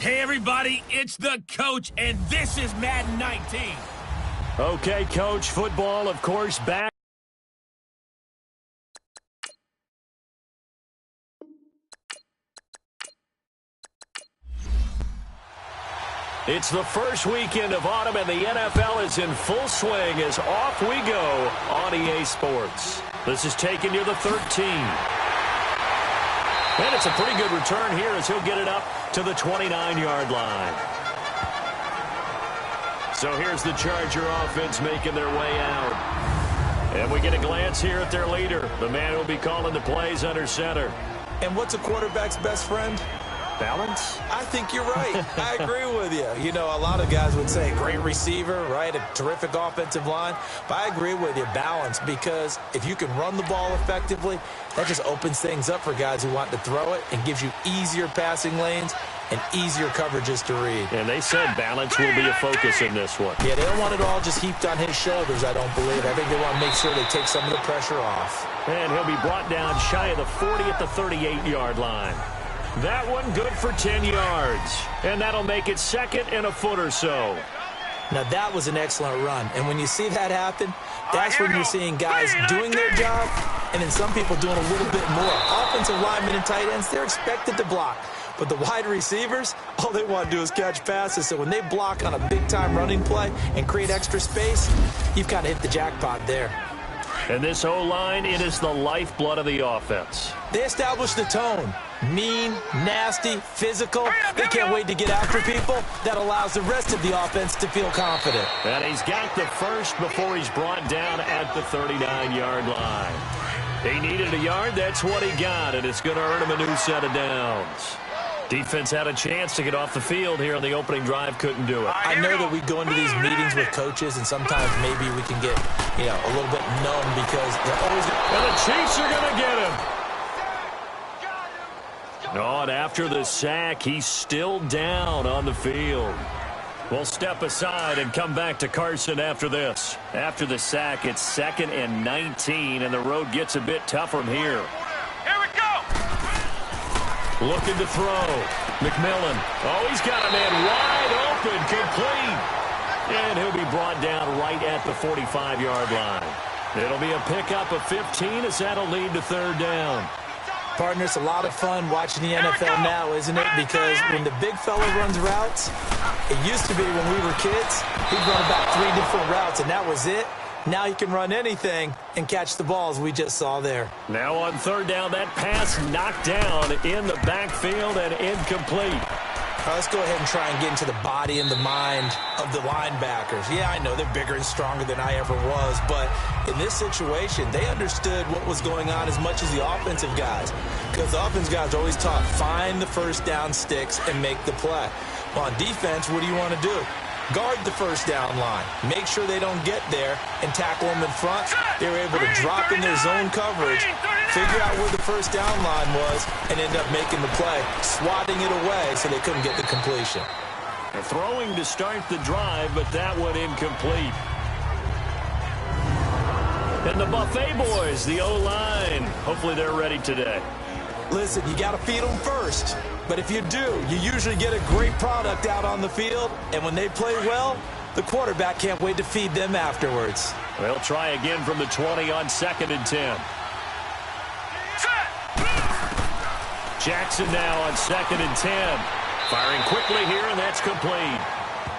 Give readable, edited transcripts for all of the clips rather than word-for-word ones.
Hey, everybody, it's the coach, and this is Madden 19. Okay, Coach, football, of course, back. It's the first weekend of autumn, and the NFL is in full swing as off we go on EA Sports. This is taking you the 13. And it's a pretty good return here as he'll get it up to the 29-yard line. So here's the Charger offense making their way out. And we get a glance here at their leader, the man who will be calling the plays under center. And what's a quarterback's best friend? Balance? I think you're right. I agree with you. You know, a lot of guys would say great receiver, right? A terrific offensive line. But I agree with you, balance, because if you can run the ball effectively, that just opens things up for guys who want to throw it and gives you easier passing lanes and easier coverages to read. And they said balance will be a focus in this one. Yeah, they don't want it all just heaped on his shoulders, I don't believe. I think they want to make sure they take some of the pressure off. And he'll be brought down shy of the 40 at the 38-yard line. That one good for 10 yards. And that'll make it second and a foot or so. Now, that was an excellent run. And when you see that happen, that's when you're seeing guys doing their job and then some people doing a little bit more. Offensive linemen and tight ends, they're expected to block. But the wide receivers, all they want to do is catch passes. So when they block on a big-time running play and create extra space, you've kind of hit the jackpot there. And this O-line, it is the lifeblood of the offense. They establish the tone. Mean, nasty, physical. They can't wait to get after people. That allows the rest of the offense to feel confident. And he's got the first before he's brought down at the 39-yard line. He needed a yard. That's what he got, and it's going to earn him a new set of downs. Defense had a chance to get off the field here on the opening drive, couldn't do it. I know that we go into these meetings with coaches, and sometimes maybe we can get, a little bit numb because they're always going to... And the Chiefs are going to get him. Oh, and after the sack, he's still down on the field. We'll step aside and come back to Carson after this. After the sack, it's 2nd and 19, and the road gets a bit tougher from here. Looking to throw. McMillan. Oh, he's got a man wide open, complete. And he'll be brought down right at the 45-yard line. It'll be a pickup of 15 as that'll lead to 3rd down. Partner, it's a lot of fun watching the NFL now, isn't it? Because when the big fella runs routes, it used to be when we were kids, he'd run about 3 different routes, and that was it. Now he can run anything and catch the balls we just saw there. Now on 3rd down, that pass knocked down in the backfield and incomplete. Let's go ahead and try and get into the body and the mind of the linebackers. Yeah, I know they're bigger and stronger than I ever was, but in this situation, they understood what was going on as much as the offensive guys. Because the offensive guys are always taught, find the first down sticks and make the play. Well, on defense, what do you want to do? Guard the first down line. Make sure they don't get there and tackle them in front. They were able to drop in their zone coverage, figure out where the first down line was, and end up making the play, swatting it away so they couldn't get the completion. Throwing to start the drive, but that one incomplete. And the Buffet boys, the O-line, hopefully they're ready today. Listen, you got to feed them first. But if you do, you usually get a great product out on the field. And when they play well, the quarterback can't wait to feed them afterwards. They'll try again from the 20 on 2nd and 10. Jackson now on 2nd and 10. Firing quickly here, and that's complete.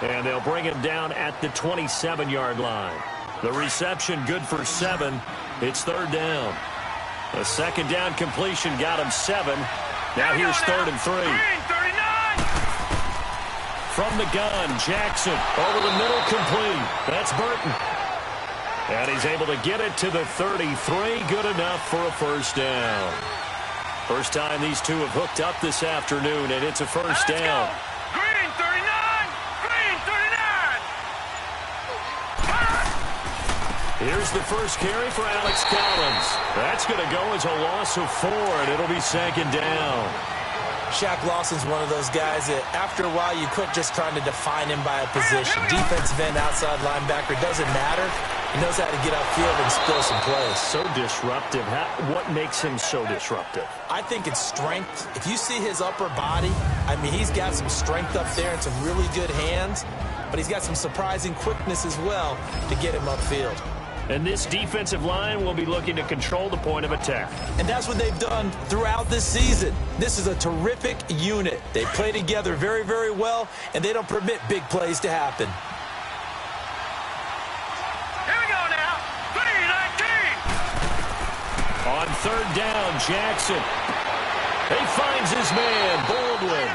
And they'll bring him down at the 27-yard line. The reception good for 7. It's 3rd down. A 2nd down completion got him 7. Now here's 3rd and 3. From the gun, Jackson over the middle, complete. That's Burton. And he's able to get it to the 33. Good enough for a 1st down. First time these two have hooked up this afternoon, and it's a 1st down. Green 39! Green 39! Here's the first carry for Alex Collins. That's going to go as a loss of 4, and it'll be 2nd down. Shaq Lawson's one of those guys that after a while you quit just trying to define him by a position. Defensive end, outside linebacker, doesn't matter. He knows how to get upfield and spill some plays. So disruptive. What makes him so disruptive? I think it's strength. If you see his upper body, I mean, he's got some strength up there and some really good hands, but he's got some surprising quickness as well to get him upfield. And this defensive line will be looking to control the point of attack. And that's what they've done throughout this season. This is a terrific unit. They play together very, very well, and they don't permit big plays to happen. Here we go now. 3-19. On third down, Jackson. He finds his man, Baldwin.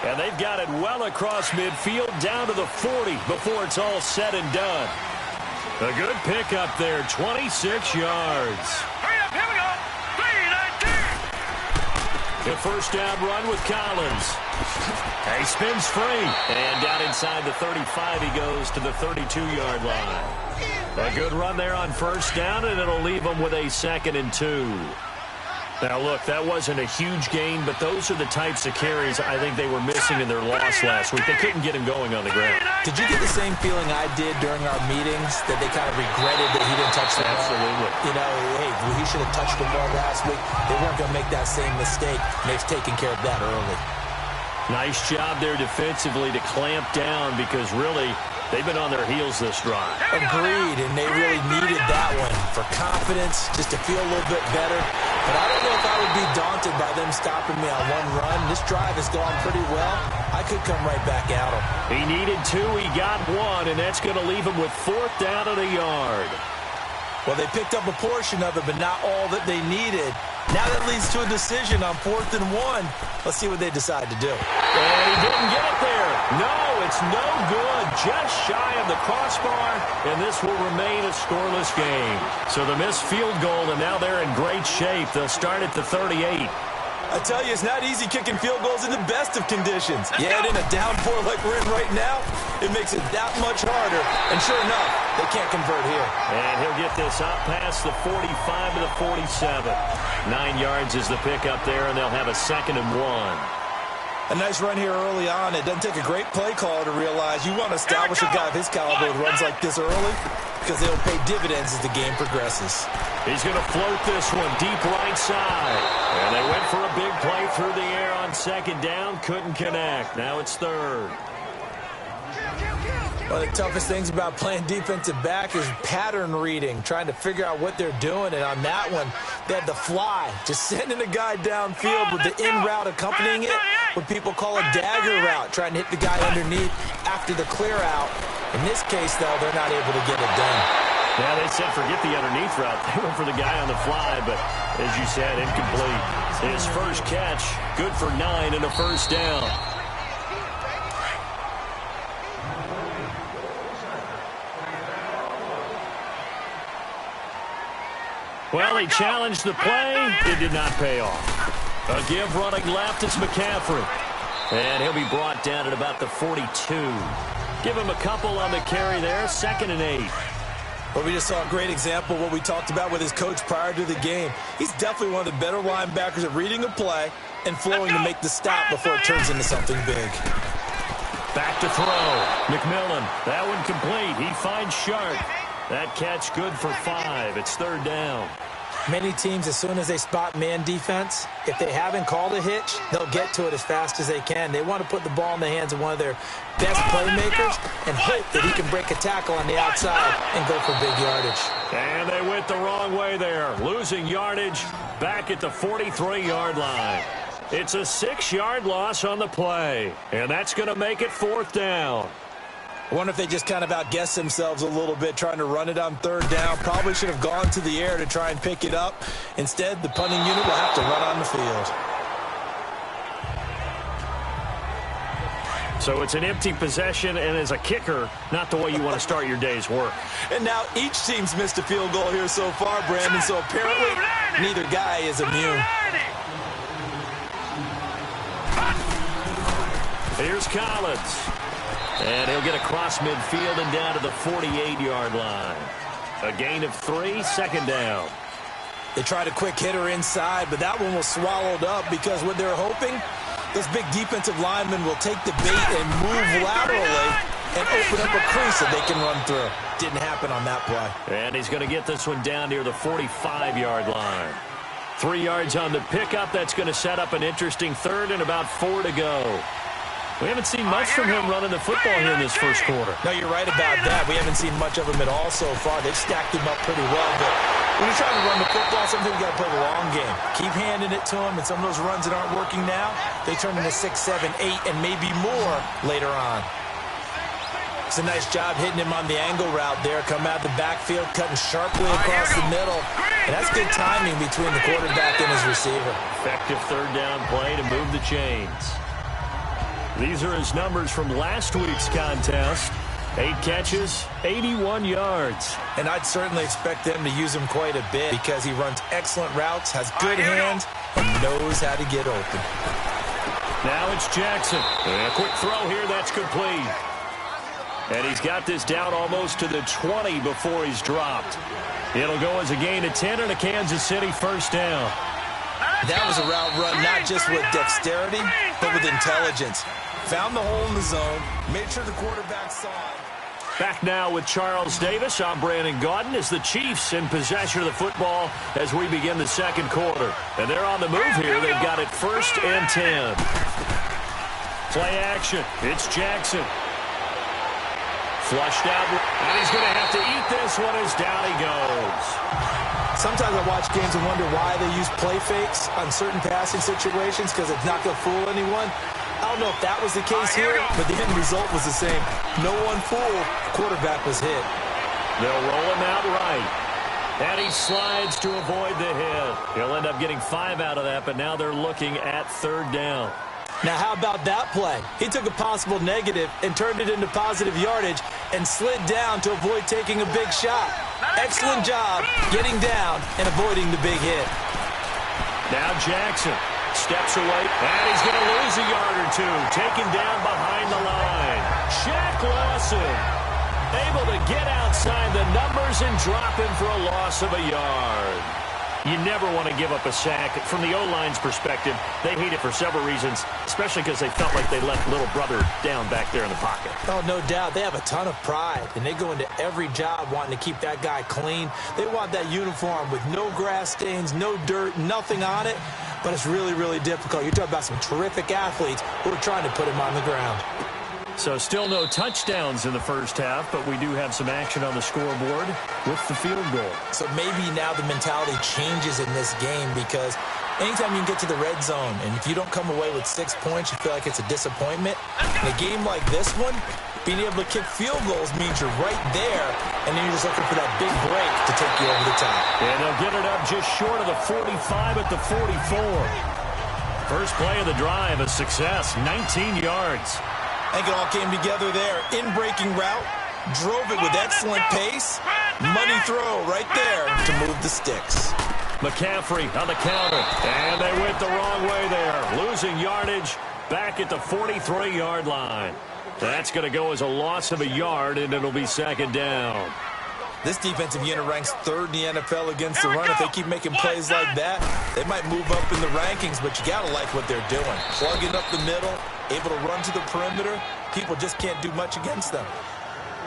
And they've got it well across midfield down to the 40 before it's all said and done. A good pickup there, 26 yards. Hurry up, here we go. 3-19. The first down run with Collins. He spins free. And down inside the 35, he goes to the 32-yard line. A good run there on first down, and it'll leave him with a 2nd and 2. Now, look, that wasn't a huge gain, but those are the types of carries I think they were missing in their loss last week. They couldn't get him going on the ground. Did you get the same feeling I did during our meetings, that they kind of regretted that he didn't touch the ball? Absolutely. You know, hey, he should have touched the ball last week. They weren't going to make that same mistake, and they've taken care of that early. Nice job there defensively to clamp down because really they've been on their heels this drive. Agreed, and they really needed that one for confidence, just to feel a little bit better. But I don't know if I would be daunted by them stopping me on one run. This drive has gone pretty well. I could come right back at him. He needed 2, he got 1, and that's going to leave him with 4th down and a yard. Well, they picked up a portion of it, but not all that they needed. Now that leads to a decision on 4th and 1. Let's see what they decide to do. And he didn't get it there. No, it's no good. Just shy of the crossbar, and this will remain a scoreless game. So the missed field goal, and now they're in great shape. They'll start at the 38. I tell you, it's not easy kicking field goals in the best of conditions. Yet in a downpour like we're in right now, it makes it that much harder. And sure enough, they can't convert here. And he'll get this up past the 45 to the 47. 9 yards is the pickup there, and they'll have a 2nd and 1. A nice run here early on. It doesn't take a great play caller to realize you want to establish a guy of his caliber with runs like this early, because they'll pay dividends as the game progresses. He's going to float this one deep right side. And they went for a big play through the air on 2nd down. Couldn't connect. Now it's 3rd. One of the toughest things about playing defensive back is pattern reading, trying to figure out what they're doing. And on that one, they had the fly, just sending a guy downfield with the in route accompanying it, what people call a dagger route, trying to hit the guy underneath after the clear out. In this case, though, they're not able to get it done. Yeah, they said forget the underneath route. They went for the guy on the fly, but as you said, incomplete. His first catch, good for 9 and a first down. Well, he challenged the play. It did not pay off. A give running left, it's McCaffrey. And he'll be brought down at about the 42. Give him a couple on the carry there, 2nd and 8. Well, we just saw a great example of what we talked about with his coach prior to the game. He's definitely one of the better linebackers at reading a play and flowing to make the stop before it turns into something big. Back to throw. McMillan, that one complete. He finds Sharp. That catch good for 5. It's 3rd down. Many teams, as soon as they spot man defense, if they haven't called a hitch, they'll get to it as fast as they can. They want to put the ball in the hands of one of their best playmakers and hope that he can break a tackle on the outside and go for big yardage. And they went the wrong way there, losing yardage back at the 43-yard line. It's a 6-yard loss on the play, and that's going to make it 4th down. I wonder if they just kind of outguessed themselves a little bit trying to run it on 3rd down. Probably should have gone to the air to try and pick it up. Instead, the punting unit will have to run on the field. So it's an empty possession, and as a kicker, not the way you want to start your day's work. And now each team's missed a field goal here so far, Brandon, so apparently neither guy is immune. Here's Collins. And he'll get across midfield and down to the 48-yard line. A gain of 3, 2nd down. They tried a quick hitter inside, but that one was swallowed up because what they're hoping, those big defensive linemen will take the bait and move laterally and open up a crease that they can run through. Didn't happen on that play. And he's going to get this one down near the 45-yard line. 3 yards on the pickup. That's going to set up an interesting third and about 4 to go. We haven't seen much from him running the football here in this first quarter. No, you're right about that. We haven't seen much of him at all so far. They've stacked him up pretty well. But when you're trying to run the football, sometimes you got to play the long game. Keep handing it to him, and some of those runs that aren't working now, they turn into 6, 7, 8, and maybe more later on. It's a nice job hitting him on the angle route there. Come out the backfield, cutting sharply across the middle. And that's good timing between the quarterback and his receiver. Effective third down play to move the chains. These are his numbers from last week's contest. 8 catches, 81 yards. And I'd certainly expect them to use him quite a bit because he runs excellent routes, has good hands, and knows how to get open. Now it's Jackson. And a quick throw here, that's complete. And he's got this down almost to the 20 before he's dropped. It'll go as a gain of 10 and a Kansas City first down. That was a route run not just with dexterity, but with intelligence. Found the hole in the zone, made sure the quarterback saw it. Back now with Charles Davis. I'm Brandon Gaudin as the Chiefs in possession of the football as we begin the second quarter. And they're on the move here. They've got it 1st and 10. Play action. It's Jackson. Flushed out. And he's going to have to eat this one as down he goes. Sometimes I watch games and wonder why they use play fakes on certain passing situations because it's not going to fool anyone. I don't know if that was the case here, but the end result was the same. No one fooled. Quarterback was hit. They'll roll him out right. And he slides to avoid the hit. He'll end up getting 5 out of that, but now they're looking at 3rd down. Now, how about that play? He took a possible negative and turned it into positive yardage and slid down to avoid taking a big shot. Excellent job getting down and avoiding the big hit. Now Jackson steps away, and he's going to lose a yard or 2. Taken down behind the line. Shaq Lawson able to get outside the numbers and drop him for a loss of a yard. You never want to give up a sack. From the O-line's perspective, they hate it for several reasons, especially because they felt like they left little brother down back there in the pocket. Oh, no doubt. They have a ton of pride, and they go into every job wanting to keep that guy clean. They want that uniform with no grass stains, no dirt, nothing on it, but it's really, really difficult. You're talking about some terrific athletes who are trying to put him on the ground. So still no touchdowns in the first half, but we do have some action on the scoreboard with the field goal. So maybe now the mentality changes in this game because anytime you can get to the red zone, and if you don't come away with 6 points, you feel like it's a disappointment. In a game like this one, being able to kick field goals means you're right there, and then you're just looking for that big break to take you over the top. And they'll get it up just short of the 45 at the 44. First play of the drive, a success, 19 yards. I think it all came together there. In-breaking route, drove it with excellent pace. Money throw right there to move the sticks. McCaffrey on the counter, and they went the wrong way there. Losing yardage back at the 43-yard line. That's going to go as a loss of a yard, and it'll be 2nd down. This defensive unit ranks 3rd in the NFL against the run. If they keep making plays like that, they might move up in the rankings, but you got to like what they're doing. Plugging up the middle, able to run to the perimeter. People just can't do much against them.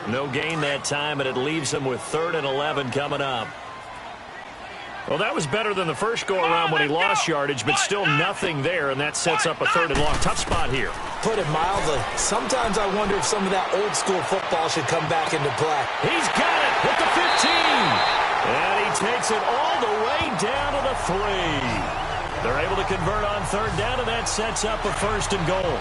No gain that time, and it leaves them with 3rd and 11 coming up. Well, that was better than the first go-around when he lost yardage, but still nothing there, and that sets up a 3rd and long. Tough spot here. Put it mildly. Sometimes I wonder if some of that old-school football should come back into play. He's got it with the 15. And he takes it all the way down to the 3. They're able to convert on 3rd down, and that sets up a 1st and goal.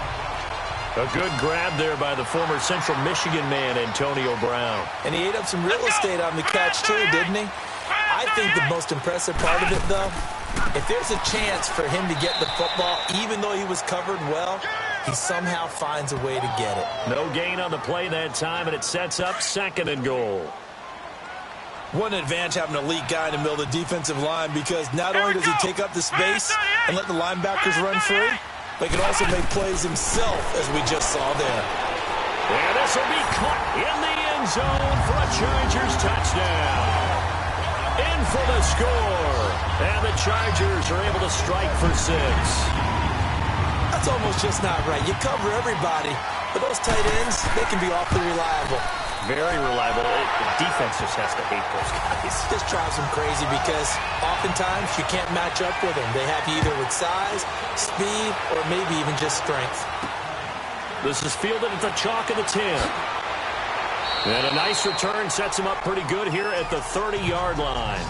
A good grab there by the former Central Michigan man, Antonio Brown. And he ate up some real estate on the catch, too, didn't he? I think the most impressive part of it, though, if there's a chance for him to get the football, even though he was covered well, he somehow finds a way to get it. No gain on the play that time, and it sets up 2nd and goal. What an advantage having an elite guy in the middle of the defensive line because not only does he take up the space and let the linebackers run free, but he can also make plays himself, as we just saw there. And this will be caught in the end zone for a Chargers touchdown. In for the score. And the Chargers are able to strike for 6. I That's almost just not right. You cover everybody, but those tight ends, they can be awfully reliable. Very reliable. The defense just has to hate those guys. This drives them crazy because oftentimes you can't match up with them. They have you either with size, speed, or maybe even just strength. This is fielded at the chalk of the 10. And a nice return sets him up pretty good here at the 30-yard line.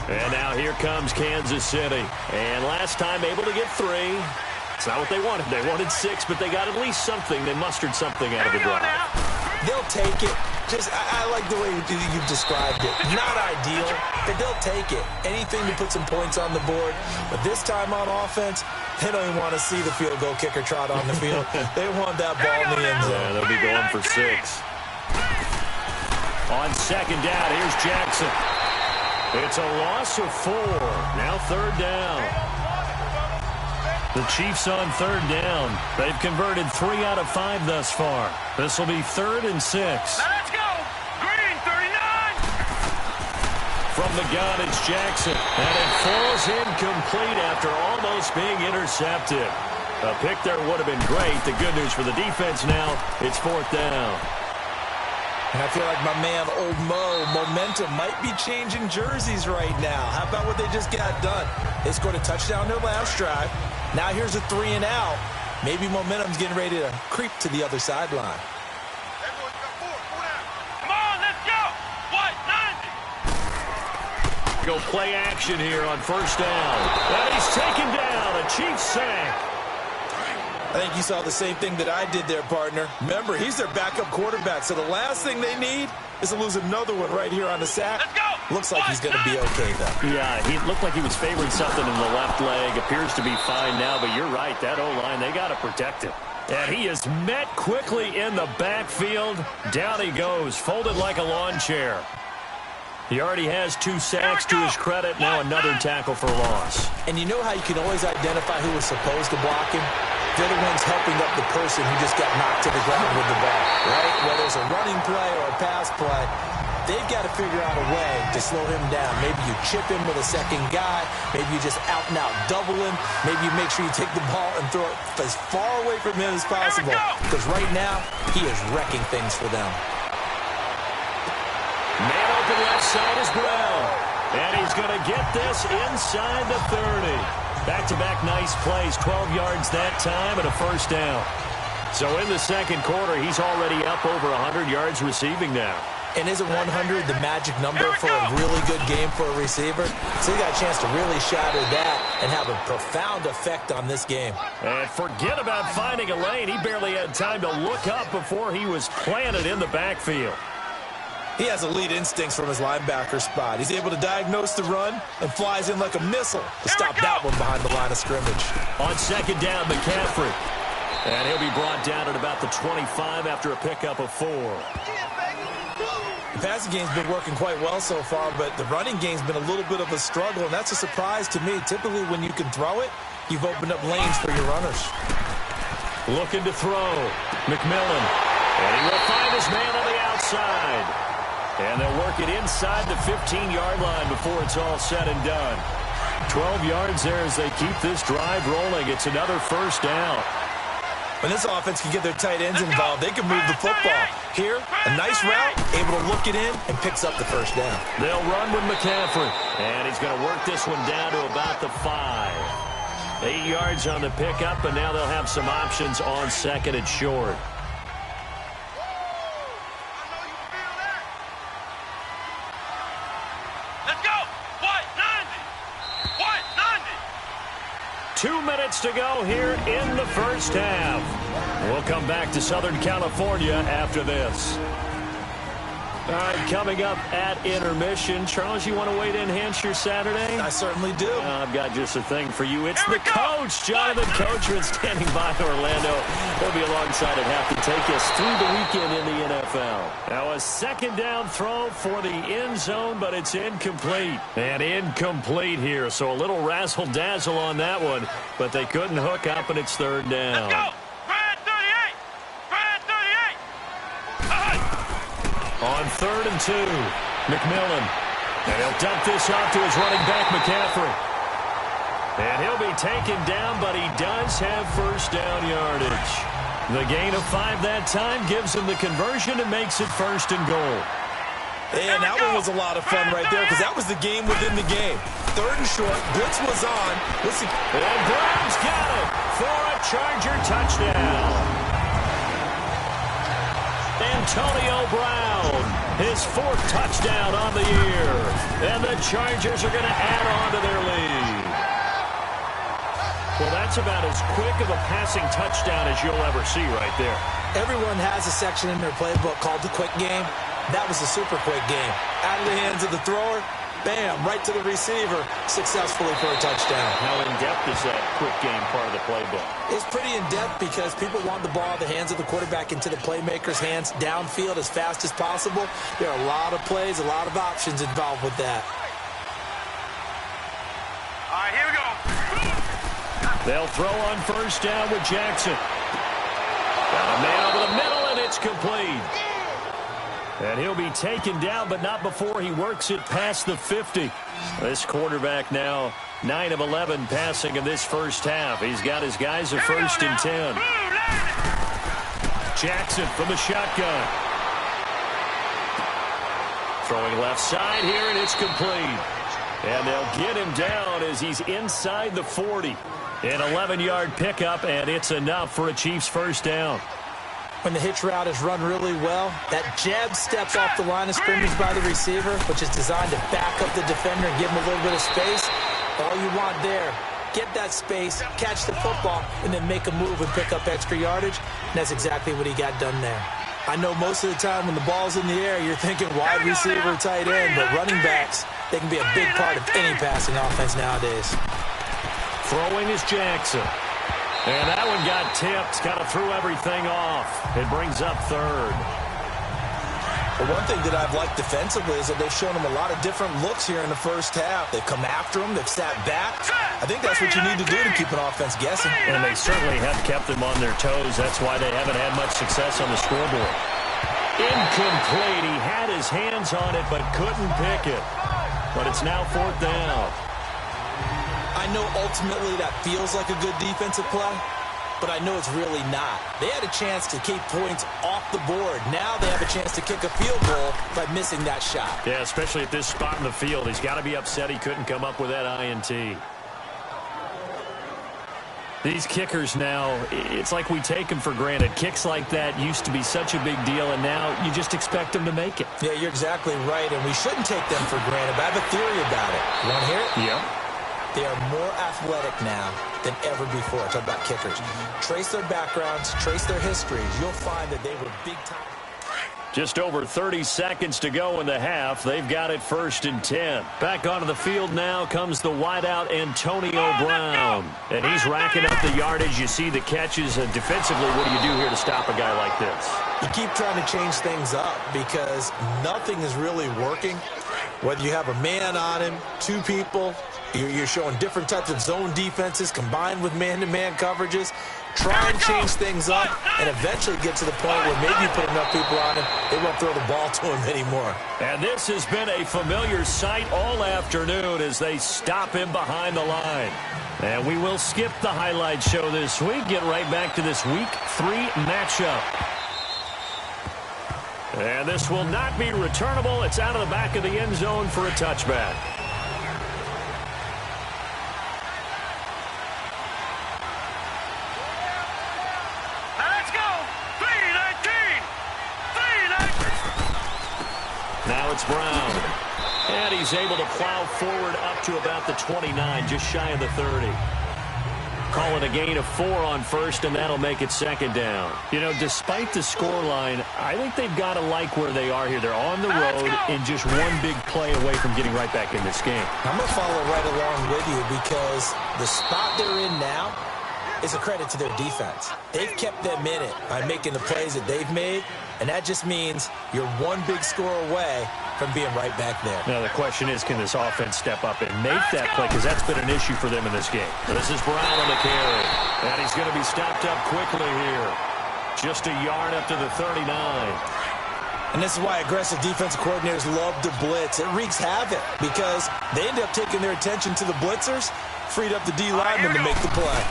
And now here comes Kansas City. And last time able to get 3. It's not what they wanted. They wanted 6, but they got at least something. They mustered something out of the drive. They'll take it. I like the way you described it. Not ideal, but they'll take it. Anything to put some points on the board. But this time on offense, they don't even want to see the field goal kicker trot on the field. They want that ball in the end zone. Yeah, they'll be going for 6. On second down, here's Jackson. It's a loss of 4. Now third down. The Chiefs on third down. They've converted 3 out of 5 thus far. This will be 3rd and 6. Let's go. Green 39. From the gun, it's Jackson. And it falls incomplete after almost being intercepted. A pick there would have been great. The good news for the defense now, it's 4th down. And I feel like my man, Old Mo, momentum might be changing jerseys right now. How about what they just got done? They scored a touchdown their last drive. Now here's a 3 and out. Maybe momentum's getting ready to creep to the other sideline. Come on, let's go. What? 90. Go play action here on first down. And he's taken down. A Chiefs sack. I think you saw the same thing that I did there, partner. Remember, he's their backup quarterback, so the last thing they need is to lose another one right here on the sack. Let's go. Looks like he's going to be okay, though. Yeah, he looked like he was favoring something in the left leg. Appears to be fine now, but you're right. That O-line, they got to protect him. And he is met quickly in the backfield. Down he goes, folded like a lawn chair. He already has 2 sacks to his credit. Now another tackle for loss. And you know how you can always identify who was supposed to block him? They're the ones helping up the person who just got knocked to the ground with the ball, right? Whether it's a running play or a pass play, they've got to figure out a way to slow him down. Maybe you chip him with a second guy. Maybe you just out-and-out double him. Maybe you make sure you take the ball and throw it as far away from him as possible. Because right now, he is wrecking things for them. Man open left side is Brown. And he's going to get this inside the 30. Back-to-back nice plays, 12 yards that time and a first down. So in the second quarter, he's already up over 100 yards receiving now. And isn't 100 the magic number for a really good game for a receiver? So he got a chance to really shatter that and have a profound effect on this game. And forget about finding a lane. He barely had time to look up before he was planted in the backfield. He has elite instincts from his linebacker spot. He's able to diagnose the run and flies in like a missile to stop that one behind the line of scrimmage. On second down, McCaffrey. And he'll be brought down at about the 25 after a pickup of 4. The passing game's been working quite well so far, but the running game's been a little bit of a struggle, and that's a surprise to me. Typically, when you can throw it, you've opened up lanes for your runners. Looking to throw. McMillan. And he will find his man on the outside. And they'll work it inside the 15-yard line before it's all said and done. 12 yards there as they keep this drive rolling. It's another first down. When this offense can get their tight ends involved, they can move the football. Here, a nice route, able to look it in, and picks up the first down. They'll run with McCaffrey. And he's going to work this one down to about the 5. 8 yards on the pickup, and now they'll have some options on second and short. Let's go. What? 90. What? 90. 2 minutes to go here in the first half. We'll come back to Southern California after this. All right, coming up at intermission. Charles, you want to wait to enhance your Saturday? I certainly do. I've got just a thing for you. It's the coach, Jonathan Coachman, standing by in Orlando. He'll be alongside at half to take us through the weekend in the NFL. Now a second down throw for the end zone, but it's incomplete. And incomplete here, so a little razzle-dazzle on that one, but they couldn't hook up, and it's third down. Let's go. Brad 38. Brad 38. On 3rd and 2, McMillan. And he'll dump this off to his running back, McCaffrey. And he'll be taken down, but he does have first down yardage. The gain of 5 that time gives him the conversion and makes it 1st and goal. And that one was a lot of fun right there because that was the game within the game. 3rd and short, blitz was on. Listen. And Brown's got it for a Charger touchdown. Antonio Brown, his 4th touchdown on the year. And the Chargers are going to add on to their lead. Well, that's about as quick of a passing touchdown as you'll ever see right there. Everyone has a section in their playbook called the quick game. That was a super quick game. Out of the hands of the thrower, bam, right to the receiver, successfully for a touchdown. How in-depth is that quick game part of the playbook? It's pretty in-depth because people want the ball out of the hands of the quarterback into the playmaker's hands downfield as fast as possible. There are a lot of plays, a lot of options involved with that. All right, here we go. They'll throw on first down with Jackson. Got a man over the middle, and it's complete. And he'll be taken down, but not before he works it past the 50. This quarterback now 9 of 11 passing in this first half. He's got his guys at 1st and 10. Jackson from the shotgun. Throwing left side here, and it's complete. And they'll get him down as he's inside the 40. An 11-yard pickup, and it's enough for a Chiefs first down. When the hitch route is run really well, that jab steps off the line of scrimmage by the receiver, which is designed to back up the defender and give him a little bit of space. All you want there, get that space, catch the football, and then make a move and pick up extra yardage. And that's exactly what he got done there. I know most of the time when the ball's in the air, you're thinking wide receiver, tight end, but running backs, they can be a big part of any passing offense nowadays. Throwing is Jackson. And that one got tipped, kind of threw everything off. It brings up 3rd. But one thing that I've liked defensively is that they've shown him a lot of different looks here in the first half. They've come after him. They've sat back. I think that's what you need to do to keep an offense guessing. And they certainly have kept them on their toes. That's why they haven't had much success on the scoreboard. Incomplete. He had his hands on it but couldn't pick it. But it's now 4th down. I know ultimately that feels like a good defensive play, but I know it's really not. They had a chance to keep points off the board. Now they have a chance to kick a field goal by missing that shot. Yeah, especially at this spot in the field. He's got to be upset he couldn't come up with that INT. These kickers now, it's like we take them for granted. Kicks like that used to be such a big deal, and now you just expect them to make it. Yeah, you're exactly right, and we shouldn't take them for granted, but I have a theory about it. You want to hear it? Yeah. They are more athletic now than ever before. Talk about kickers. Trace their backgrounds, trace their histories. You'll find that they were big time. Just over 30 seconds to go in the half. They've got it 1st and 10. Back onto the field now comes the wideout Antonio Brown. And he's racking up the yardage. You see the catches. Defensively, what do you do here to stop a guy like this? You keep trying to change things up because nothing is really working. Whether you have a man on him, 2 people, you're showing different types of zone defenses combined with man-to-man coverages. Try and change things up and eventually get to the point where maybe you put enough people on him, they won't throw the ball to him anymore. And this has been a familiar sight all afternoon as they stop him behind the line. And we will skip the highlight show this week, get right back to this Week 3 matchup. And this will not be returnable. It's out of the back of the end zone for a touchback. Let's go. 3-19. Now it's Brown. And he's able to plow forward up to about the 29, just shy of the 30. Call it a gain of 4 on 1st, and that'll make it 2nd down. You know, despite the scoreline, I think they've got to like where they are here. They're on the road and just one big play away from getting right back in this game. I'm going to follow right along with you because the spot they're in now is a credit to their defense. They've kept them in it by making the plays that they've made, and that just means you're one big score away from being right back there. Now, the question is, can this offense step up and make that play? Because that's been an issue for them in this game. This is Brown on the carry. And he's going to be stopped up quickly here. Just a yard up to the 39. And this is why aggressive defensive coordinators love to blitz. It wreaks havoc because they end up taking their attention to the blitzers, freed up the D lineman to make the play.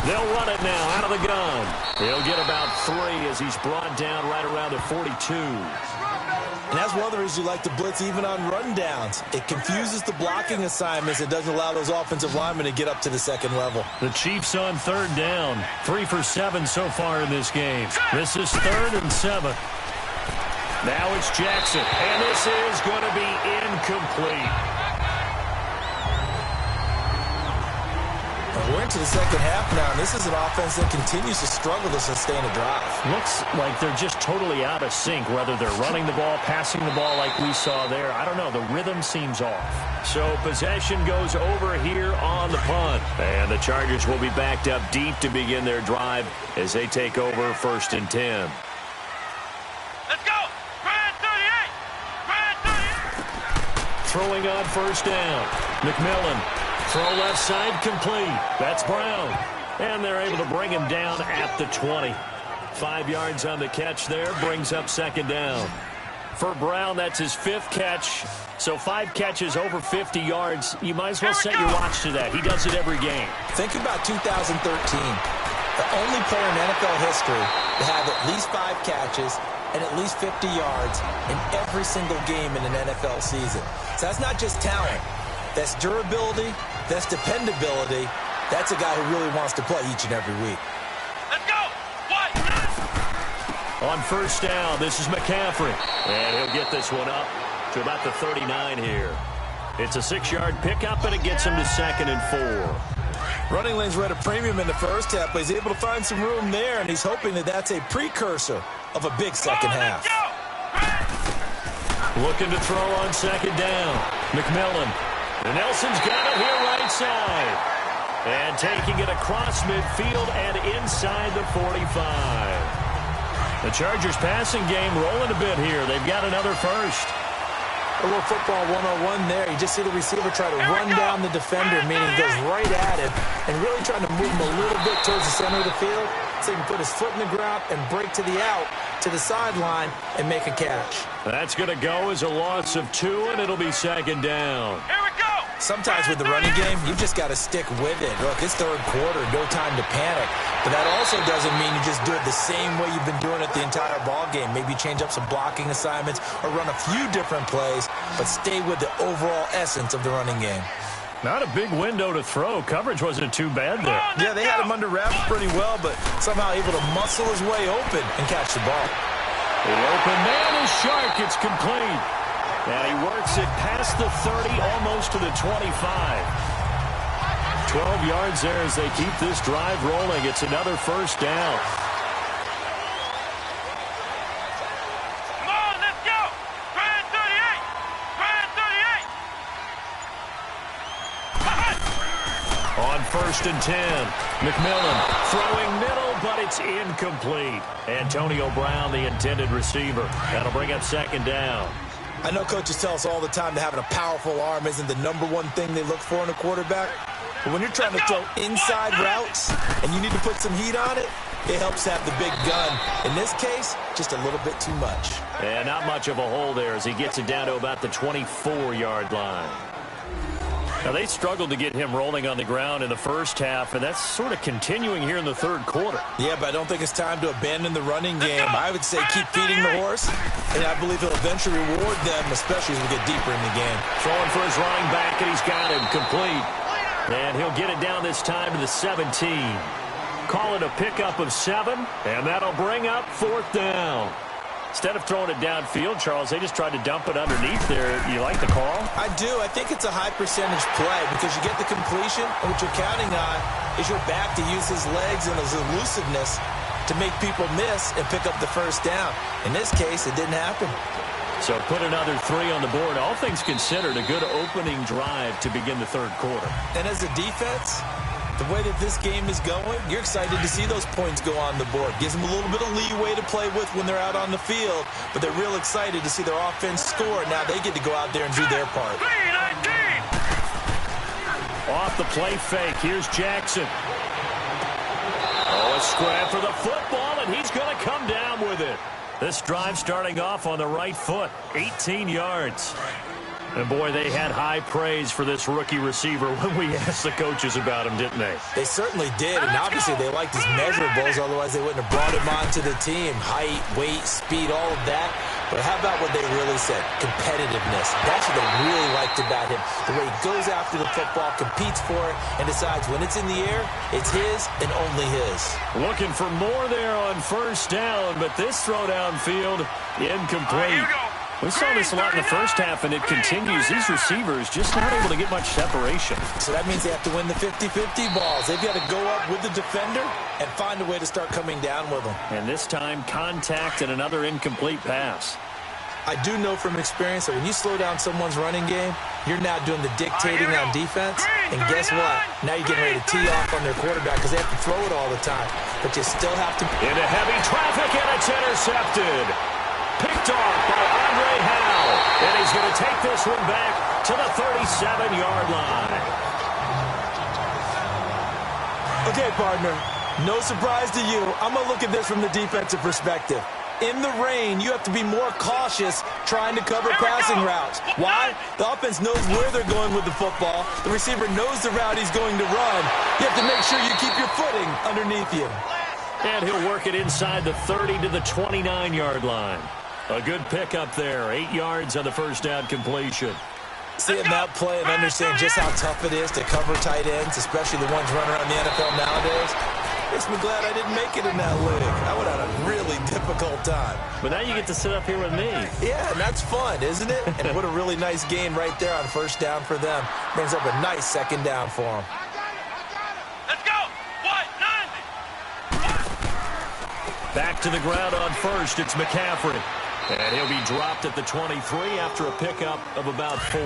They'll run it now out of the gun. He'll get about 3 as he's brought down right around the 42. And that's one of the reasons you like to blitz even on rundowns. It confuses the blocking assignments. It doesn't allow those offensive linemen to get up to the second level. The Chiefs on 3rd down. 3 for 7 so far in this game. This is 3rd and 7. Now it's Jackson, and this is going to be incomplete. We're into the second half now, and this is an offense that continues to struggle to sustain a drive. Looks like they're just totally out of sync, whether they're running the ball, passing the ball like we saw there. I don't know. The rhythm seems off. So possession goes over here on the punt. And the Chargers will be backed up deep to begin their drive as they take over 1st and 10. Let's go! Brad 38! Brad 38! Throwing on 1st down. McMillan. Throw left side complete. That's Brown. And they're able to bring him down at the 20. 5 yards on the catch there. Brings up 2nd down. For Brown, that's his 5th catch. So 5 catches over 50 yards. You might as well set your watch to that. He does it every game. Think about 2013. The only player in NFL history to have at least 5 catches and at least 50 yards in every single game in an NFL season. So that's not just talent. That's durability. That's dependability. That's a guy who really wants to play each and every week. Let's go! On 1st down, this is McCaffrey. And he'll get this one up to about the 39 here. It's a 6-yard pickup, and it gets him to 2nd and 4. Running lanes were at a premium in the first half, but he's able to find some room there, and he's hoping that that's a precursor of a big second half. Looking to throw on 2nd down. McMillan. And Nelson's got it here right side. And taking it across midfield and inside the 45. The Chargers passing game rolling a bit here. They've got another first. A little football 101 there. You just see the receiver try to run down the defender, meaning he goes right at him and really trying to move him a little bit towards the center of the field so he can put his foot in the ground and break to the out, to the sideline, and make a catch. That's going to go as a loss of 2, and it'll be 2nd down. Here we go! Sometimes with the running game, you've just got to stick with it. Look, it's 3rd quarter, no time to panic. But that also doesn't mean you just do it the same way you've been doing it the entire ball game. Maybe change up some blocking assignments or run a few different plays, but stay with the overall essence of the running game. Not a big window to throw. Coverage wasn't too bad there. Yeah, they had him under wraps pretty well, but somehow able to muscle his way open and catch the ball. The open man is Shark. It's complete. Now he works it past the 30, almost to the 25. 12 yards there as they keep this drive rolling. It's another 1st down. Come on, let's go! Brad 38! Brad 38! On 1st and 10, McMillan throwing middle, but it's incomplete. Antonio Brown, the intended receiver. That'll bring up 2nd down. I know coaches tell us all the time that having a powerful arm isn't the #1 thing they look for in a quarterback. But when you're trying to throw inside routes and you need to put some heat on it, it helps have the big gun. In this case, just a little bit too much. And not much of a hole there as he gets it down to about the 24-yard line. Now, they struggled to get him rolling on the ground in the first half, and that's sort of continuing here in the 3rd quarter. Yeah, but I don't think it's time to abandon the running game. I would say keep feeding the horse, and I believe he'll eventually reward them, especially as we get deeper in the game. Throwing for his running back, and he's got him complete. And he'll get it down this time to the 17. Call it a pickup of 7, and that'll bring up 4th down. Instead of throwing it downfield, Charles, they just tried to dump it underneath there. You like the call? I do. I think it's a high percentage play because you get the completion, and what you're counting on is your back to use his legs and his elusiveness to make people miss and pick up the 1st down. In this case, it didn't happen. So put another 3 on the board. All things considered, a good opening drive to begin the 3rd quarter. And as a defense, the way that this game is going, you're excited to see those points go on the board. Gives them a little bit of leeway to play with when they're out on the field, but they're real excited to see their offense score. Now they get to go out there and do their part. Off the play fake, here's Jackson. Oh, a scrap for the football, and he's going to come down with it. This drive starting off on the right foot, 18 yards. And, boy, they had high praise for this rookie receiver when we asked the coaches about him, didn't they? They certainly did, and obviously they liked his measurables, otherwise they wouldn't have brought him onto the team. Height, weight, speed, all of that. But how about what they really said? Competitiveness. That's what they really liked about him. The way he goes after the football, competes for it, and decides when it's in the air, it's his and only his. Looking for more there on first down, but this throw downfield incomplete. We saw this a lot in the first half, and it continues. These receivers just not able to get much separation. So that means they have to win the 50-50 balls. They've got to go up with the defender and find a way to start coming down with them. And this time, contact and another incomplete pass. I do know from experience that when you slow down someone's running game, you're now doing the dictating on defense. And guess what? Now you're getting ready to tee off on their quarterback because they have to throw it all the time. But you still have to... Into heavy traffic, and it's intercepted. Picked off by Andre Howell. And he's going to take this one back to the 37-yard line. Okay, partner. No surprise to you. I'm going to look at this from the defensive perspective. In the rain, you have to be more cautious trying to cover passing routes. Why? The offense knows where they're going with the football. The receiver knows the route he's going to run. You have to make sure you keep your footing underneath you. And he'll work it inside the 30 to the 29-yard line. A good pickup there. 8 yards on the first down completion. Seeing that play and understand just how tough it is to cover tight ends, especially the ones running around the NFL nowadays, makes me glad I didn't make it in that league. I would have had a really difficult time. But now you get to sit up here with me. Yeah, and that's fun, isn't it? And what a really nice gain right there on first down for them. Brings up a nice second down for them. Let's go. What? 90. Back to the ground on first. It's McCaffrey. And he'll be dropped at the 23 after a pickup of about 4.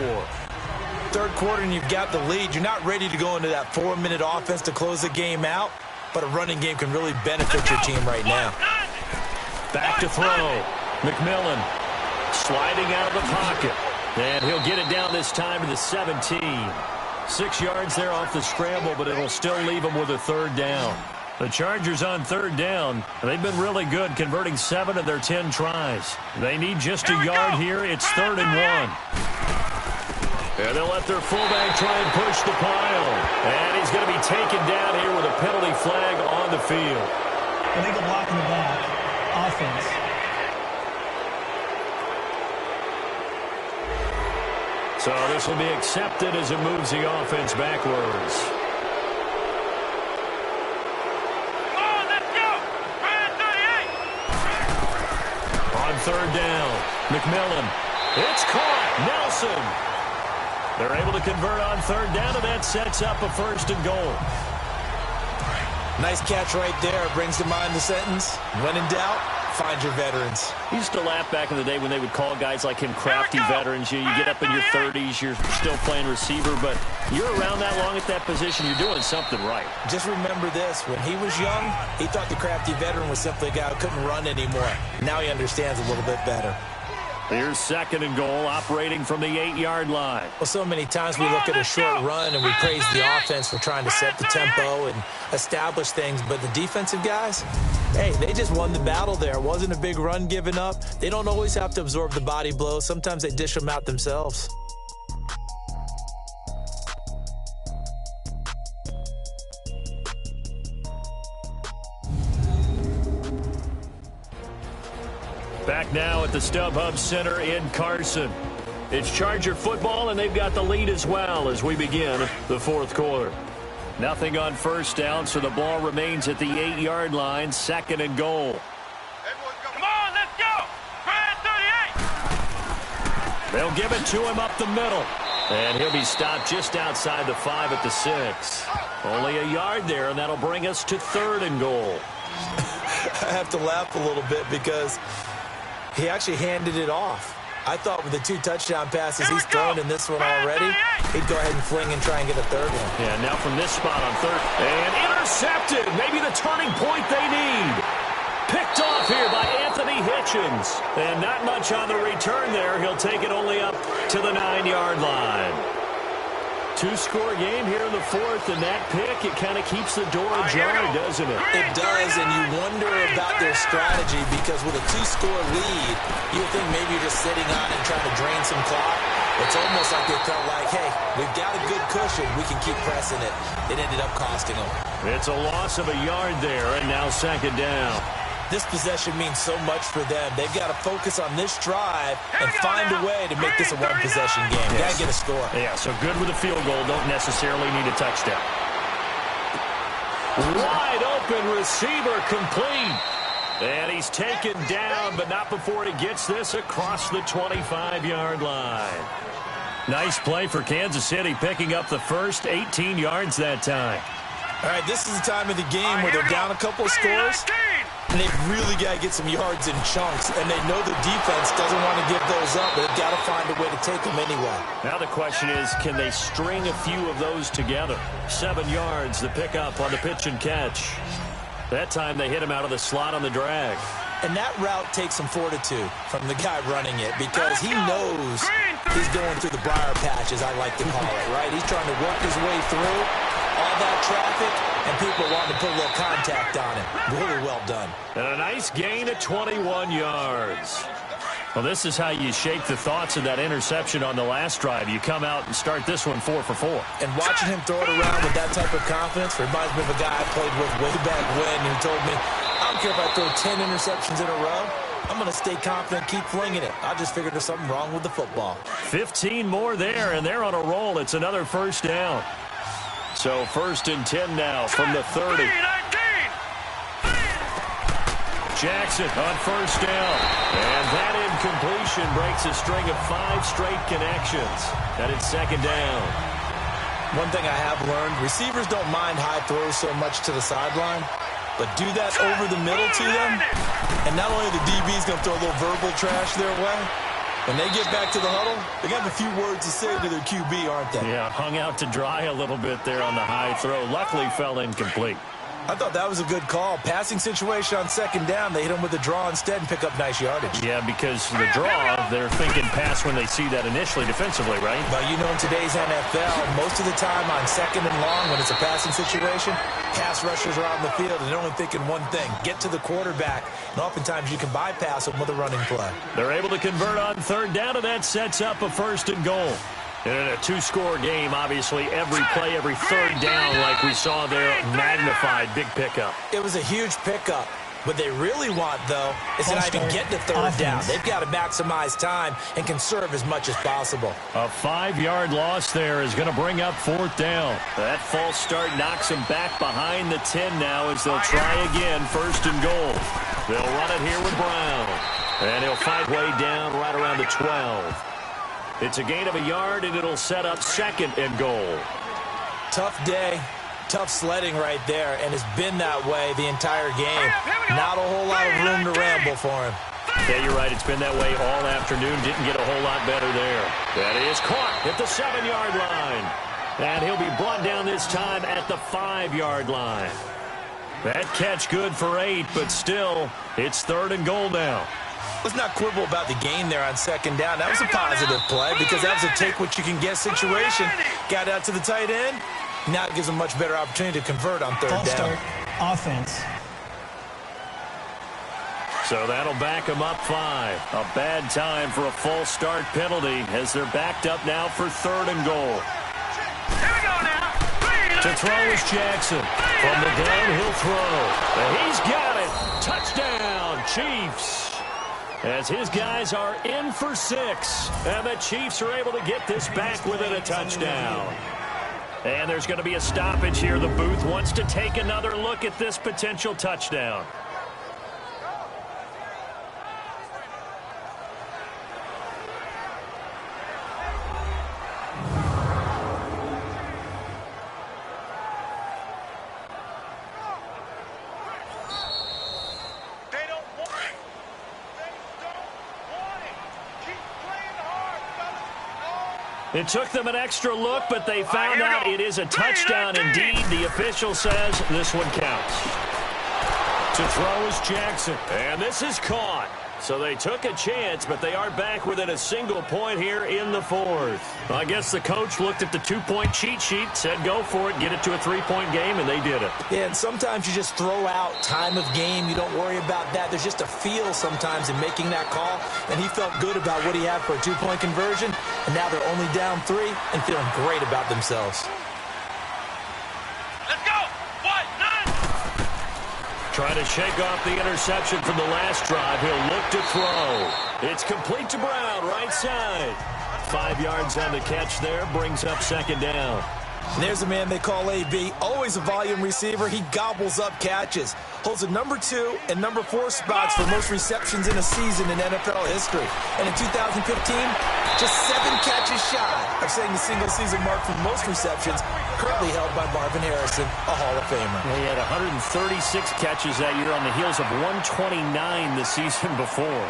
Third quarter and you've got the lead. You're not ready to go into that 4-minute offense to close the game out, but a running game can really benefit your team right now. Back to throw. McMillan sliding out of the pocket. And he'll get it down this time to the 17. 6 yards there off the scramble, but it'll still leave him with a third down. The Chargers on third down. They've been really good, converting 7 of their 10 tries. They need just a yard here. It's 3rd and 1. And they'll let their fullback try and push the pile. And he's going to be taken down here with a penalty flag on the field. Illegal block in the back. Offense. So this will be accepted as it moves the offense backwards. Third down. McMillan. It's caught. Nelson. They're able to convert on third down, and that sets up a 1st and goal. Nice catch right there. Brings to mind the sentence, when in doubt, find your veterans. I used to laugh back in the day when they would call guys like him crafty veterans. You get up in your 30s, you're still playing receiver, but you're around that long at that position, you're doing something right. Just remember this. When he was young, he thought the crafty veteran was simply a guy who couldn't run anymore. Now he understands a little bit better. Here's 2nd and goal, operating from the 8-yard line. Well, so many times we look at a short run and we praise the offense for trying to set the tempo and establish things, but the defensive guys, hey, they just won the battle there. It wasn't a big run given up. They don't always have to absorb the body blows. Sometimes they dish them out themselves. Back now at the StubHub Center in Carson. It's Charger football, and they've got the lead as well as we begin the 4th quarter. Nothing on first down, so the ball remains at the 8-yard line, 2nd and goal. Come on, let's go. 38. They'll give it to him up the middle. And he'll be stopped just outside the 5 at the 6. Only a yard there, and that'll bring us to 3rd and goal. I have to laugh a little bit because he actually handed it off. I thought with the 2 touchdown passes he's thrown in this one already, he'd go ahead and fling and try and get a 3rd one. Yeah, now from this spot on 3rd. And intercepted. Maybe the turning point they need. Picked off here by Anthony Hitchens. And not much on the return there. He'll take it only up to the 9-yard line. 2-score game here in the 4th, and that pick, it kind of keeps the door ajar, doesn't it? It does, and you wonder about their strategy because with a 2-score lead, you would think maybe you're just sitting on and trying to drain some clock. It's almost like they felt like, hey, we've got a good cushion. We can keep pressing it. It ended up costing them. It's a loss of a yard there, and now second down. This possession means so much for them. They've got to focus on this drive and find a way to make this a one-possession game. Yes. Got to get a score. Yeah, so good with a field goal. Don't necessarily need a touchdown. Wide open receiver complete. And he's taken down, but not before he gets this across the 25-yard line. Nice play for Kansas City, picking up the first 18 yards that time. All right, this is the time of the game where they're down a couple of scores, and they've really got to get some yards in chunks, and they know the defense doesn't want to give those up, but they've got to find a way to take them anyway. Now the question is, can they string a few of those together? 7 yards, the pickup on the pitch and catch. That time they hit him out of the slot on the drag. And that route takes some fortitude from the guy running it because he knows he's going through the briar patch, as I like to call it, right? He's trying to work his way through all that traffic, and people wanting to put a little contact on him. Really well done. And a nice gain of 21 yards. Well, this is how you shake the thoughts of that interception on the last drive. You come out and start this one 4 for 4. And watching him throw it around with that type of confidence reminds me of a guy I played with way back when who told me, I don't care if I throw 10 interceptions in a row. I'm going to stay confident, keep flinging it. I just figured there's something wrong with the football. 15 more there, and they're on a roll. It's another first down. So 1st and 10 now from the 30. Jackson on first down. And that incompletion breaks a string of 5 straight connections. And it's second down. One thing I have learned, receivers don't mind high throws so much to the sideline, but do that over the middle to them, and not only the DB's going to throw a little verbal trash their way, when they get back to the huddle, they got a few words to say to their QB, aren't they? Yeah, hung out to dry a little bit there on the high throw. Luckily fell incomplete. I thought that was a good call. Passing situation on second down, they hit him with a draw instead and pick up nice yardage. Yeah, because the draw, they're thinking pass when they see that initially defensively, right? But you know, in today's NFL, most of the time on second and long, when it's a passing situation, pass rushers are on the field and they're only thinking one thing, get to the quarterback. And oftentimes you can bypass them with a running play. They're able to convert on third down, and that sets up a 1st and goal. And in a 2-score game, obviously, every play, every third down, like we saw there, magnified, big pickup. It was a huge pickup. What they really want, though, is to not even get to third down. They've got to maximize time and conserve as much as possible. A 5-yard loss there is going to bring up 4th down. That false start knocks them back behind the 10 now as they'll try again, 1st and goal. They'll run it here with Brown. And he'll find way down right around the 12. It's a gain of a yard, and it'll set up 2nd and goal. Tough day, tough sledding right there, and it's been that way the entire game. Not a whole lot of room to ramble for him. Yeah, you're right. It's been that way all afternoon. Didn't get a whole lot better there. That is caught at the 7-yard line. And he'll be brought down this time at the 5-yard line. That catch good for 8, but still, it's 3rd and goal now. Let's not quibble about the gain there on second down. That was a positive play because that was a take-what-you-can-get situation. Got out to the tight end. Now it gives them a much better opportunity to convert on third down. Start offense. So that'll back them up 5. A bad time for a false start penalty as they're backed up now for 3rd and goal. Here we go now. To throw is Jackson. From the downhill throw. And he's got it. Touchdown, Chiefs. As his guys are in for 6. And the Chiefs are able to get this back within a touchdown. And there's going to be a stoppage here. The booth wants to take another look at this potential touchdown. It took them an extra look, but they found out it is a touchdown indeed. The official says this one counts. To throw is Jackson, and this is caught. So they took a chance, but they are back within a single point here in the fourth. I guess the coach looked at the two-point cheat sheet, said go for it, get it to a three-point game, and they did it. Yeah, and sometimes you just throw out time of game. You don't worry about that. There's just a feel sometimes in making that call, and he felt good about what he had for a two-point conversion, and now they're only down 3 and feeling great about themselves. Trying to shake off the interception from the last drive. He'll look to throw. It's complete to Brown, right side. 5 yards on the catch there, brings up second down. And there's a man they call AB, always a volume receiver. He gobbles up catches. Holds the number 2 and number 4 spots for most receptions in a season in NFL history. And in 2015, just 7 catches shy of setting the single-season mark for most receptions, currently held by Marvin Harrison, a Hall of Famer. He had 136 catches that year on the heels of 129 the season before.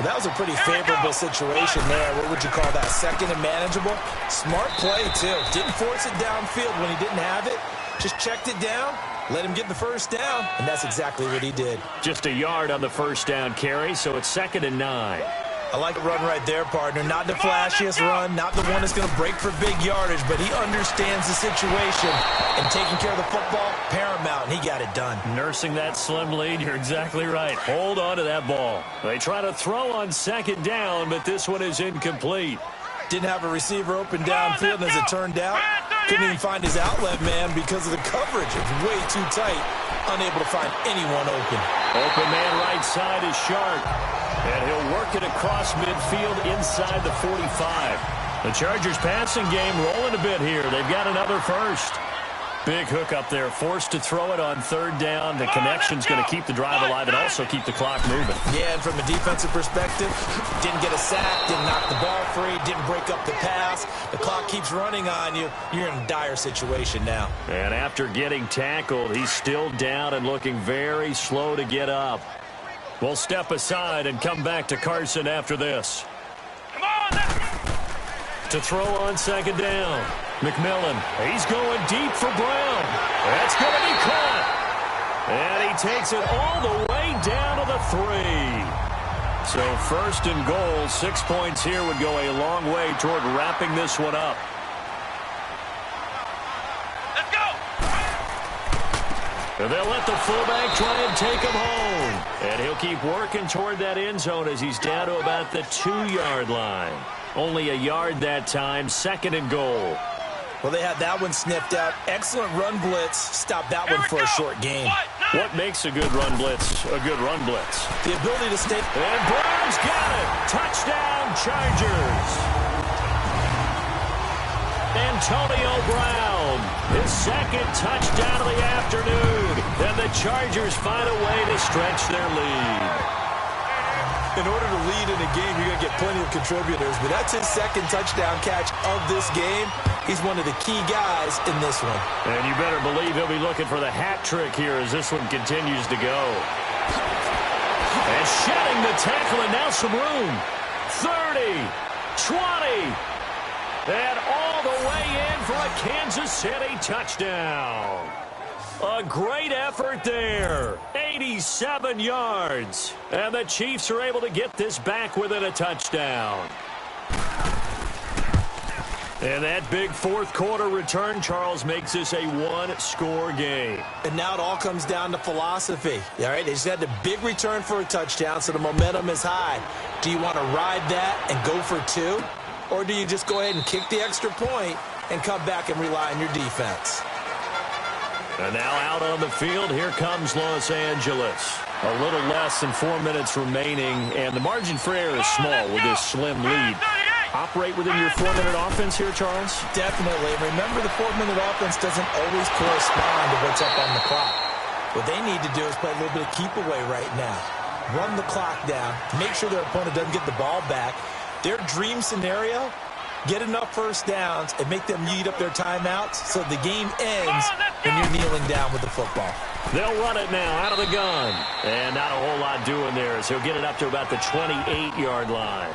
That was a pretty favorable situation there. What would you call that? Second and manageable? Smart play, too. Didn't force it downfield when he didn't have it. Just checked it down, let him get the first down, and that's exactly what he did. Just a yard on the first down carry, so it's 2nd and 9. I like the run right there, partner. Not the flashiest run, not the one that's going to break for big yardage, but he understands the situation, and taking care of the football, paramount, and he got it done. Nursing that slim lead, you're exactly right. Hold on to that ball. They try to throw on 2nd down, but this one is incomplete. Didn't have a receiver open downfield, and as it turned out, couldn't even find his outlet man because of the coverage. It's way too tight, unable to find anyone open. Open man right side is Shark. And he'll work it across midfield inside the 45. The Chargers passing game rolling a bit here. They've got another first. Big hook up there, forced to throw it on 3rd down. The connection's going to keep the drive alive and also keep the clock moving. Yeah, and from a defensive perspective, didn't get a sack, didn't knock the ball free, didn't break up the pass. The clock keeps running on you. You're in a dire situation now. And after getting tackled, he's still down and looking very slow to get up. We'll step aside and come back to Carson after this. Come on! To throw on 2nd down. McMillan, he's going deep for Brown. That's going to be caught. And he takes it all the way down to the 3. So 1st and goal, 6 points here would go a long way toward wrapping this one up. Let's go! And they'll let the fullback try and take him home. And he'll keep working toward that end zone as he's down to about the 2-yard line. Only a yard that time, 2nd and goal. Well, they had that one sniffed out. Excellent run blitz. Stopped that one for a short game. What makes a good run blitz a good run blitz? The ability to stay. And Brown's got it. Touchdown, Chargers. Antonio Brown, his 2nd touchdown of the afternoon. And the Chargers find a way to stretch their lead. In order to lead in a game, you're going to get plenty of contributors, but that's his 2nd touchdown catch of this game. He's one of the key guys in this one. And you better believe he'll be looking for the hat trick here as this one continues to go. And shedding the tackle, and now some room. 30, 20, and all the way in for a Kansas City touchdown. A great effort there. 87 yards. And the Chiefs are able to get this back within a touchdown. And that big 4th quarter return, Charles, makes this a 1-score game. And now it all comes down to philosophy. All right, they just had a big return for a touchdown, so the momentum is high. Do you want to ride that and go for 2? Or do you just go ahead and kick the extra point and come back and rely on your defense? And now out on the field, here comes Los Angeles. A little less than 4 minutes remaining, and the margin for error is small with this slim lead. Operate within your 4-minute offense here, Charles? Definitely. Remember, the 4-minute offense doesn't always correspond to what's up on the clock. What they need to do is play a little bit of keep away right now. Run the clock down. Make sure their opponent doesn't get the ball back. Their dream scenario, get enough first downs and make them eat up their timeouts so the game ends when you're kneeling down with the football. They'll run it now out of the gun. And not a whole lot doing there as he'll get it up to about the 28-yard line.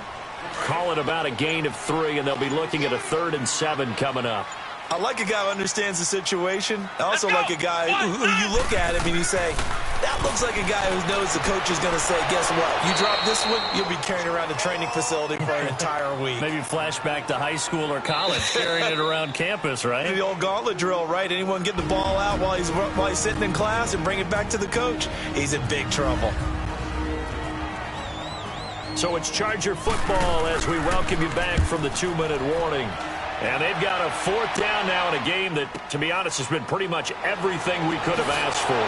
Call it about a gain of 3, and they'll be looking at a 3rd and 7 coming up. I like a guy who understands the situation. I also like a guy who you look at him and you say, That looks like a guy who knows the coach is going to say, guess what? You drop this one, you'll be carrying around the training facility for an entire week. Maybe flashback to high school or college, carrying it around campus, right? The old gauntlet drill, right? Anyone get the ball out while he's sitting in class and bring it back to the coach, he's in big trouble. So it's Charger football as we welcome you back from the 2-minute warning. And they've got a 4th down now in a game that, to be honest, has been pretty much everything we could have asked for.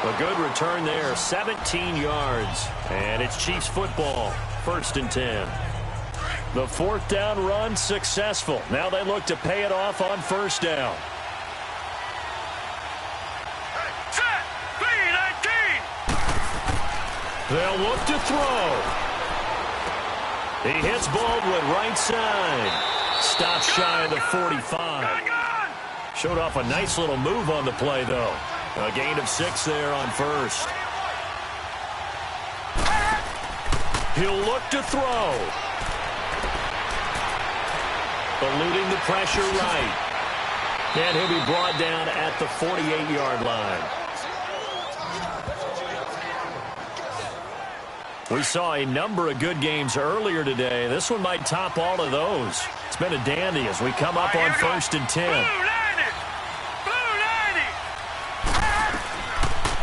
A good return there, 17 yards. And it's Chiefs football, 1st and 10. The 4th down run successful. Now they look to pay it off on 1st down. They'll look to throw. He hits Baldwin right side. Stops shy of the 45. Showed off a nice little move on the play, though. A gain of 6 there on 1st. He'll look to throw. Eluding the pressure right. And he'll be brought down at the 48-yard line. We saw a number of good games earlier today. This one might top all of those. It's been a dandy as we come up on 1st and 10.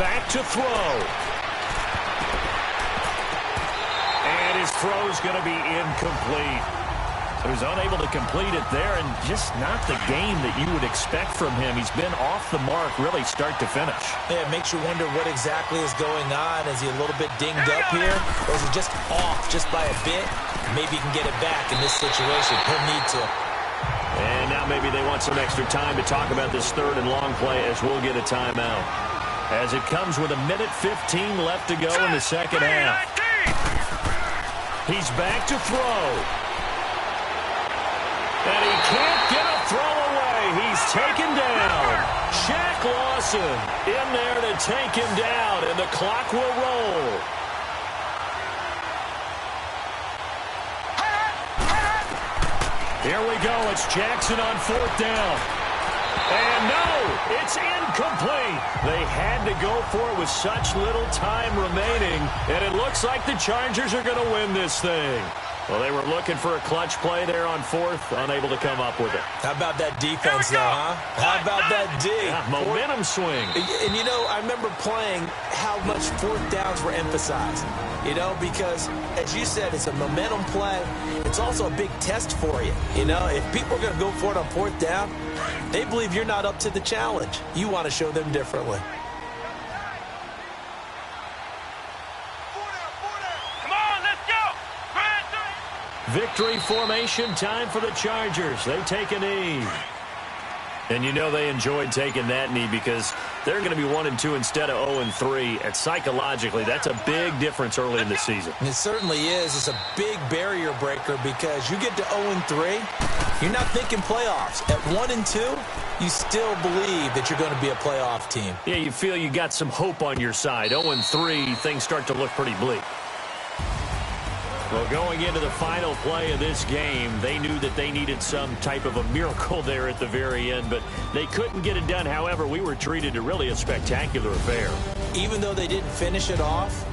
Back to throw. And his throw's going to be incomplete. So he's unable to complete it there, and just not the game that you would expect from him. He's been off the mark really start to finish. Yeah, it makes you wonder what exactly is going on. Is he a little bit dinged up here, or is he just off just by a bit? Maybe he can get it back in this situation. He'll need to. And now maybe they want some extra time to talk about this 3rd and long play as we'll get a timeout. As it comes with 1:15 left to go in the 2nd half. He's back to throw. And he can't get a throw away. He's taken down. Shaq Lawson in there to take him down, and the clock will roll. Here we go. It's Jackson on 4th down. And no, it's incomplete. They had to go for it with such little time remaining, and it looks like the Chargers are going to win this thing. Well, they were looking for a clutch play there on 4th, unable to come up with it. How about that defense, though, huh? How about that D? Yeah, momentum swing. And, you know, I remember playing how much 4th downs were emphasized, you know, because, as you said, it's a momentum play. It's also a big test for you. You know, if people are going to go for it on 4th down, they believe you're not up to the challenge. You want to show them differently. Victory formation time for the Chargers. They take a knee. And you know they enjoyed taking that knee because they're going to be 1-2 instead of 0-3. And psychologically, that's a big difference early in the season. It certainly is. It's a big barrier breaker because you get to 0-3, you're not thinking playoffs. At 1-2, you still believe that you're going to be a playoff team. Yeah, you feel you got some hope on your side. 0-3, things start to look pretty bleak. Well, going into the final play of this game, they knew that they needed some type of a miracle there at the very end, but they couldn't get it done. However, we were treated to really a spectacular affair. Even though they didn't finish it off,